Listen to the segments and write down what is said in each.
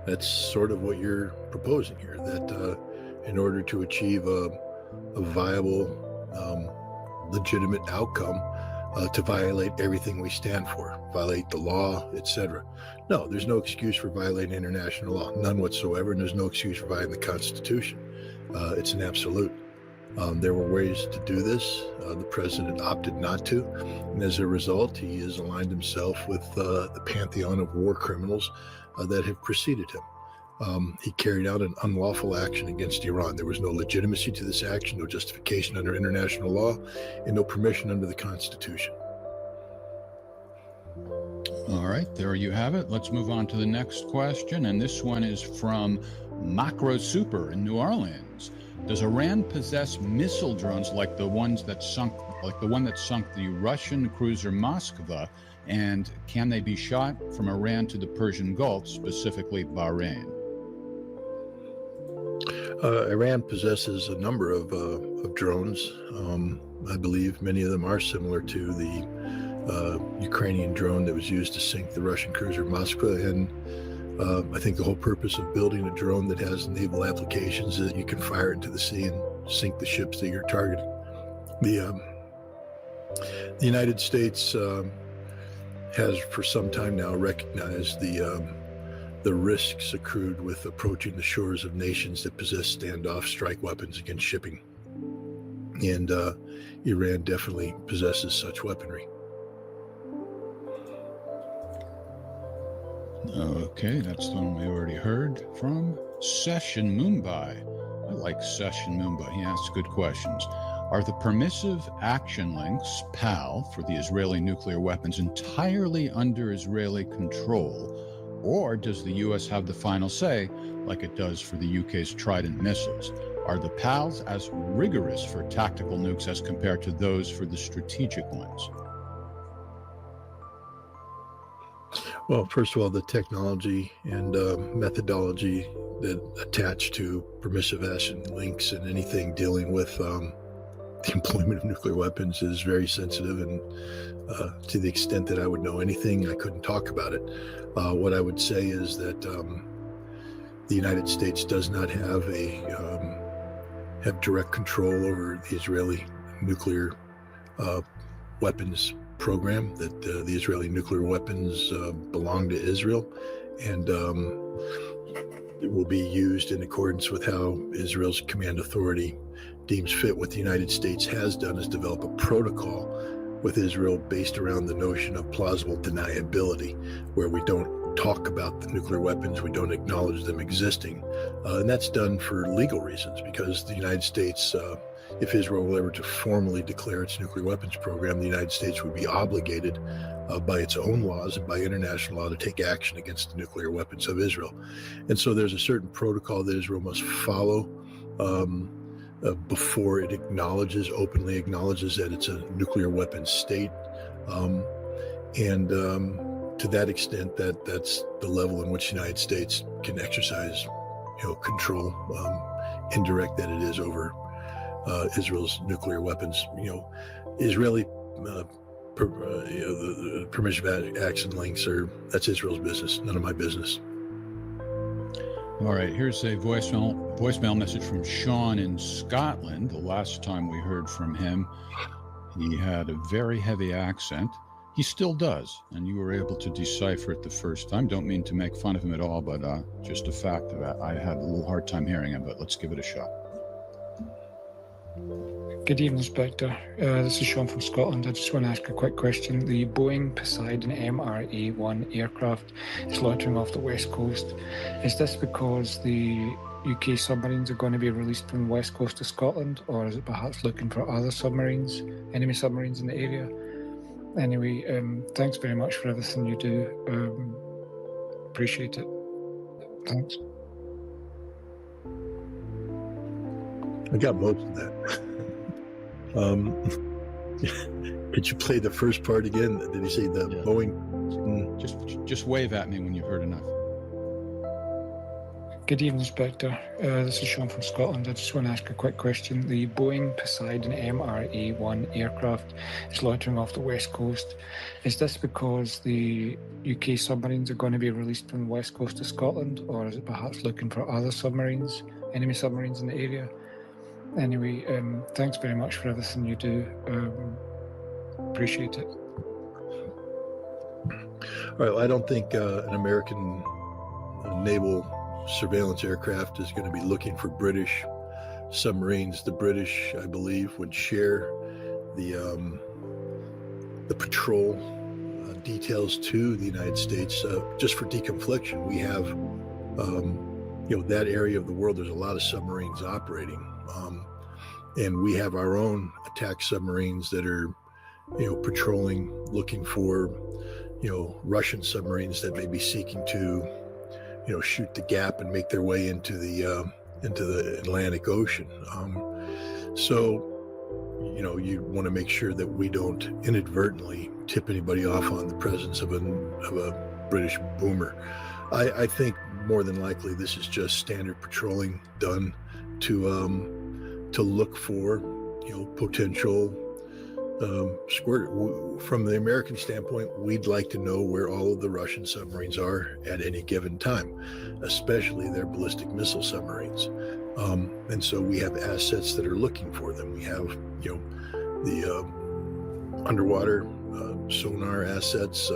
That's sort of what you're proposing here, that in order to achieve a viable, legitimate outcome, to violate everything we stand for, violate the law, etc. No, there's no excuse for violating international law, none whatsoever, and there's no excuse for violating the Constitution. It's an absolute. There were ways to do this. The president opted not to, and as a result, he has aligned himself with the pantheon of war criminals that have preceded him. He carried out an unlawful action against Iran. There was no legitimacy to this action, no justification under international law, and no permission under the Constitution. All right, there you have it. Let's move on to the next question, and this one is from Macro Super in New Orleans. Does Iran possess missile drones like the one that sunk the Russian cruiser Moskva, and can they be shot from Iran to the Persian Gulf, specifically Bahrain? Iran possesses a number of drones. I believe many of them are similar to the Ukrainian drone that was used to sink the Russian cruiser Moskva. And I think the whole purpose of building a drone that has naval applications is that you can fire it into the sea and sink the ships that you're targeting. The United States has for some time now recognized the risks accrued with approaching the shores of nations that possess standoff strike weapons against shipping. And Iran definitely possesses such weaponry. Okay, that's the one we already heard from. Session Mumbai. I like Session Mumbai. He asks good questions. Are the permissive action links, PAL, for the Israeli nuclear weapons entirely under Israeli control? Or does the U.S. have the final say, like it does for the U.K.'s Trident missiles? Are the PALs as rigorous for tactical nukes as compared to those for the strategic ones? Well, first of all, the technology and methodology that attach to permissive action links and anything dealing with the employment of nuclear weapons is very sensitive, and to the extent that I would know anything, I couldn't talk about it. What I would say is that the United States does not have direct control over the Israeli nuclear weapons program, that the Israeli nuclear weapons belong to Israel, and it will be used in accordance with how Israel's command authority deems fit. What the United States has done is develop a protocol with Israel based around the notion of plausible deniability, where we don't talk about the nuclear weapons, we don't acknowledge them existing. And that's done for legal reasons, because the United States, if Israel were ever to formally declare its nuclear weapons program, the United States would be obligated by its own laws and by international law to take action against the nuclear weapons of Israel. And so there's a certain protocol that Israel must follow before it openly acknowledges that it's a nuclear weapons state. To that extent, that's the level in which the United States can exercise, control, indirect that it is over Israel's nuclear weapons. Israeli the permissive action links that's Israel's business, none of my business. All right, here's a voicemail message from Sean in Scotland. The last time we heard from him, he had a very heavy accent. He still does, and you were able to decipher it the first time. Don't mean to make fun of him at all, but just a fact that I had a little hard time hearing him, but let's give it a shot. Good evening, Inspector. This is Sean from Scotland. I just want to ask a quick question. The Boeing Poseidon MRA-1 aircraft is launching off the west coast. Is this because the UK submarines are going to be released from the west coast of Scotland, or is it perhaps looking for other submarines, enemy submarines in the area? Anyway, thanks very much for everything you do. Appreciate it. Thanks. I got most of that. Could you play the first part again? Did he say the Boeing? Just wave at me when you've heard enough. Good evening, Inspector. This is Sean from Scotland. I just want to ask a quick question. The Boeing Poseidon MRA-1 aircraft is loitering off the west coast. Is this because the UK submarines are going to be released from the west coast of Scotland, or is it perhaps looking for other submarines, enemy submarines in the area? Anyway, thanks very much for everything you do. Appreciate it. All right, well, I don't think an American naval surveillance aircraft is going to be looking for British submarines. The British, I believe, would share the patrol details to the United States just for deconfliction. We have, that area of the world. There's a lot of submarines operating, and we have our own attack submarines that are, patrolling, looking for, Russian submarines that may be seeking to, shoot the gap and make their way into the Atlantic Ocean. So you want to make sure that we don't inadvertently tip anybody off on the presence of a British boomer. I think more than likely this is just standard patrolling done to look for potential squirt. From the American standpoint, we'd like to know where all of the Russian submarines are at any given time, especially their ballistic missile submarines. And so we have assets that are looking for them. We have, the underwater sonar assets.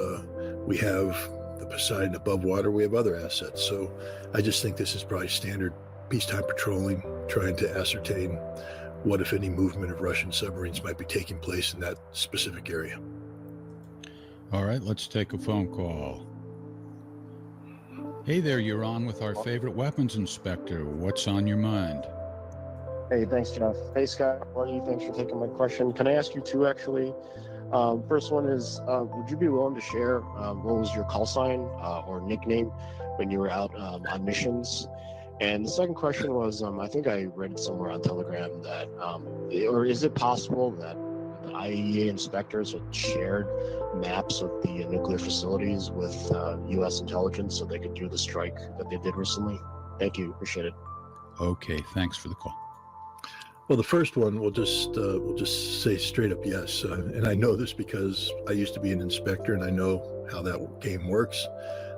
We have the Poseidon above water. We have other assets. So I just think this is probably standard peacetime patrolling, trying to ascertain what, if any, movement of Russian submarines might be taking place in that specific area. All right, let's take a phone call. Hey there, you're on with our favorite weapons inspector. What's on your mind? Hey, thanks, Jeff. Hey, Scott. How are you? Thanks for taking my question. Can I ask you two, actually? First one is, would you be willing to share what was your call sign or nickname when you were out on missions? And the second question was, I think I read somewhere on Telegram that, or is it possible that the IAEA inspectors had shared maps of the nuclear facilities with U.S. intelligence so they could do the strike that they did recently? Thank you. Appreciate it. Okay, thanks for the call. Well, the first one, we'll just say straight up yes. And I know this because I used to be an inspector and I know how that game works.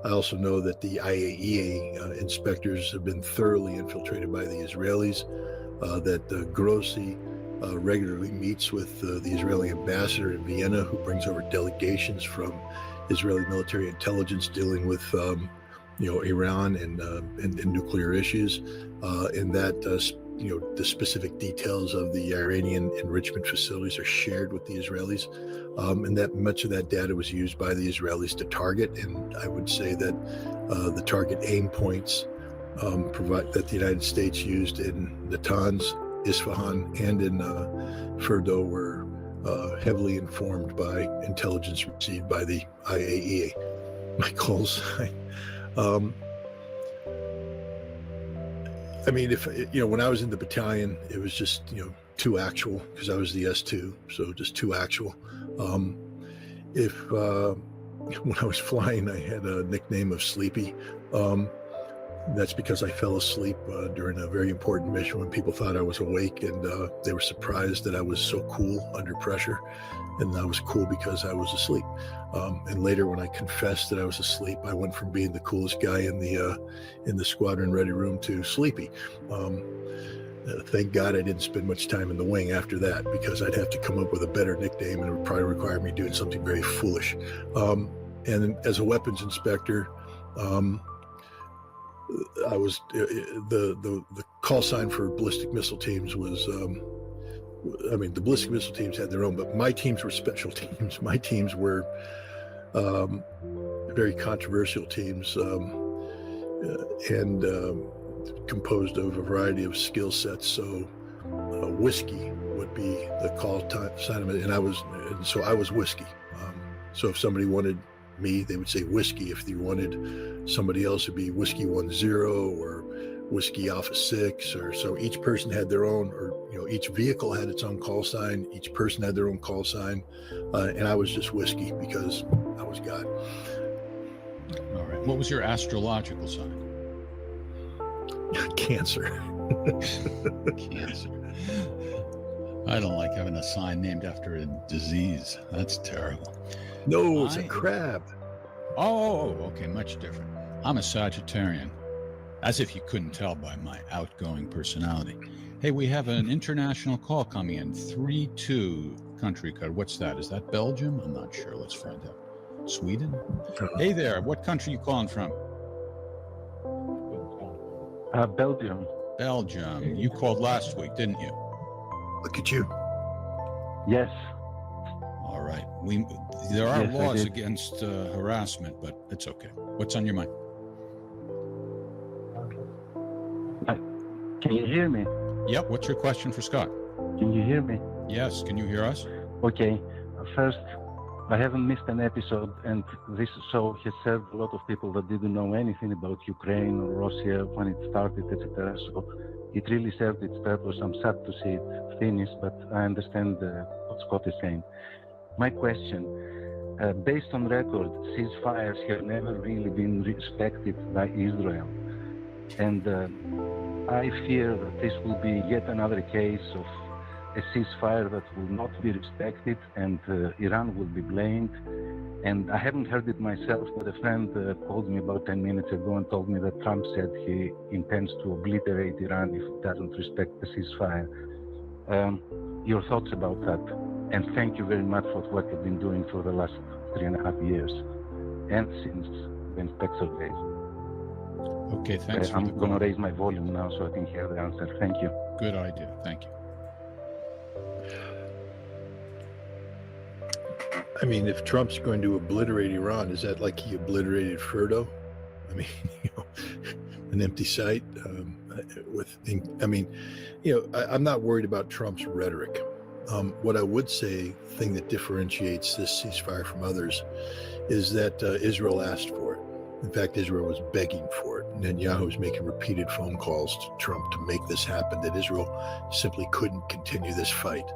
I also know that the IAEA inspectors have been thoroughly infiltrated by the Israelis, that Grossi regularly meets with the Israeli ambassador in Vienna, who brings over delegations from Israeli military intelligence dealing with Iran and nuclear issues, and that the specific details of the Iranian enrichment facilities are shared with the Israelis, and that much of that data was used by the Israelis to target. And I would say that the target aim points that the United States used in Natanz, Isfahan, and in Fordo were heavily informed by intelligence received by the IAEA. My calls. I mean, if when I was in the battalion, it was just 2 actual, because I was the S2, so just 2 actual. When I was flying, I had a nickname of Sleepy. That's because I fell asleep during a very important mission when people thought I was awake, and they were surprised that I was so cool under pressure. And I was cool because I was asleep. And later, when I confessed that I was asleep, I went from being the coolest guy in the squadron ready room to Sleepy. Thank God I didn't spend much time in the wing after that, because I'd have to come up with a better nickname, and it would probably require me doing something very foolish. And as a weapons inspector, I was the call sign for ballistic missile teams was. The ballistic missile teams had their own, but my teams were special teams. My teams were very controversial teams, and composed of a variety of skill sets. So whiskey would be the call sign of it, and I was whiskey. So if somebody wanted me, they would say whiskey. If they wanted somebody else, it'd be whiskey 10 or whiskey Alpha 6, or so. Each person had their own, or each vehicle had its own call sign. Each person had their own call sign, and I was just whiskey because I was God. All right. What was your astrological sign? Cancer. Cancer. I don't like having a sign named after a disease. That's terrible. No, it's a crab. Oh, okay, much different. I'm a Sagittarian, as if you couldn't tell by my outgoing personality. Hey, we have an international call coming in, 3-2 country code. What's that? Is that Belgium? I'm not sure. Let's find out. Sweden? Hey there, what country you calling from? Belgium. Belgium. You called last week, didn't you? Look at you. Yes. All right. There are Yes, I laws did. against harassment, but it's okay. What's on your mind? Can you hear me? Yep. What's your question for Scott? Can you hear me? Yes. Can you hear us? Okay. First, I haven't missed an episode, and this show has served a lot of people that didn't know anything about Ukraine or Russia when it started, etc. So it really served its purpose. I'm sad to see it finish, but I understand what Scott is saying. My question, based on record, ceasefires have never really been respected by Israel. And I fear that this will be yet another case of a ceasefire that will not be respected, and Iran will be blamed. And I haven't heard it myself, but a friend called me about 10 minutes ago and told me that Trump said he intends to obliterate Iran if it doesn't respect the ceasefire. Your thoughts about that? And thank you very much for what you've been doing for the last 3.5 years and since the inspector days. Okay, thanks. I'm going to raise my volume now so I can hear the answer. Thank you. Good idea. Thank you. I mean, if Trump's going to obliterate Iran, is that like he obliterated Ferdo? I mean, an empty site I'm not worried about Trump's rhetoric. What I would say, thing that differentiates this ceasefire from others, is that Israel asked for it. In fact, Israel was begging for it. Netanyahu's making repeated phone calls to Trump to make this happen, that Israel simply couldn't continue this fight.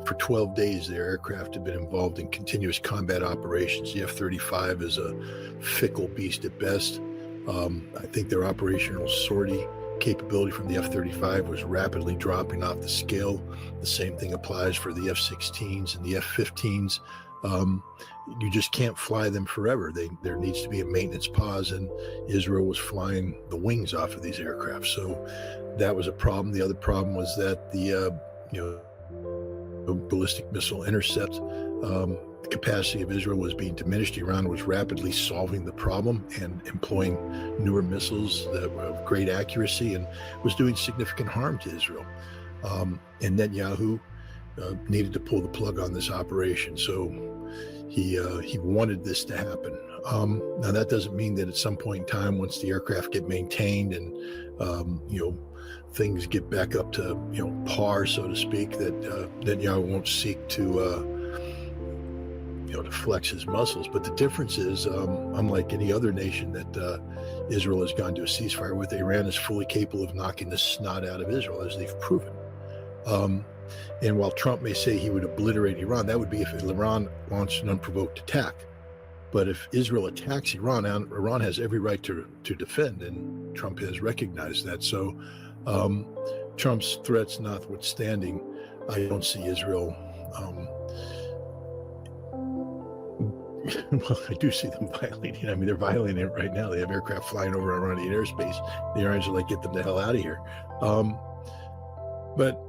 For 12 days, their aircraft have been involved in continuous combat operations. The F-35 is a fickle beast at best. I think their operational sortie capability from the F-35 was rapidly dropping off the scale. The same thing applies for the F-16s and the F-15s. You just can't fly them forever. There needs to be a maintenance pause, and Israel was flying the wings off of these aircraft. So that was a problem. The other problem was that the ballistic missile intercept capacity of Israel was being diminished. Iran was rapidly solving the problem and employing newer missiles that were of great accuracy and was doing significant harm to Israel. And Netanyahu needed to pull the plug on this operation. So he wanted this to happen. Now that doesn't mean that at some point in time, once the aircraft get maintained and things get back up to par, so to speak, that Netanyahu won't seek to flex his muscles. But the difference is, unlike any other nation that Israel has gone to a ceasefire with, Iran is fully capable of knocking the snot out of Israel, as they've proven. And while Trump may say he would obliterate Iran, that would be if Iran launched an unprovoked attack. But if Israel attacks Iran, Iran has every right to defend, and Trump has recognized that. So Trump's threats notwithstanding, I don't see Israel. Well, I do see them violating. I mean, they're violating it right now. They have aircraft flying over Iranian airspace. The Iranians are like, get them the hell out of here. But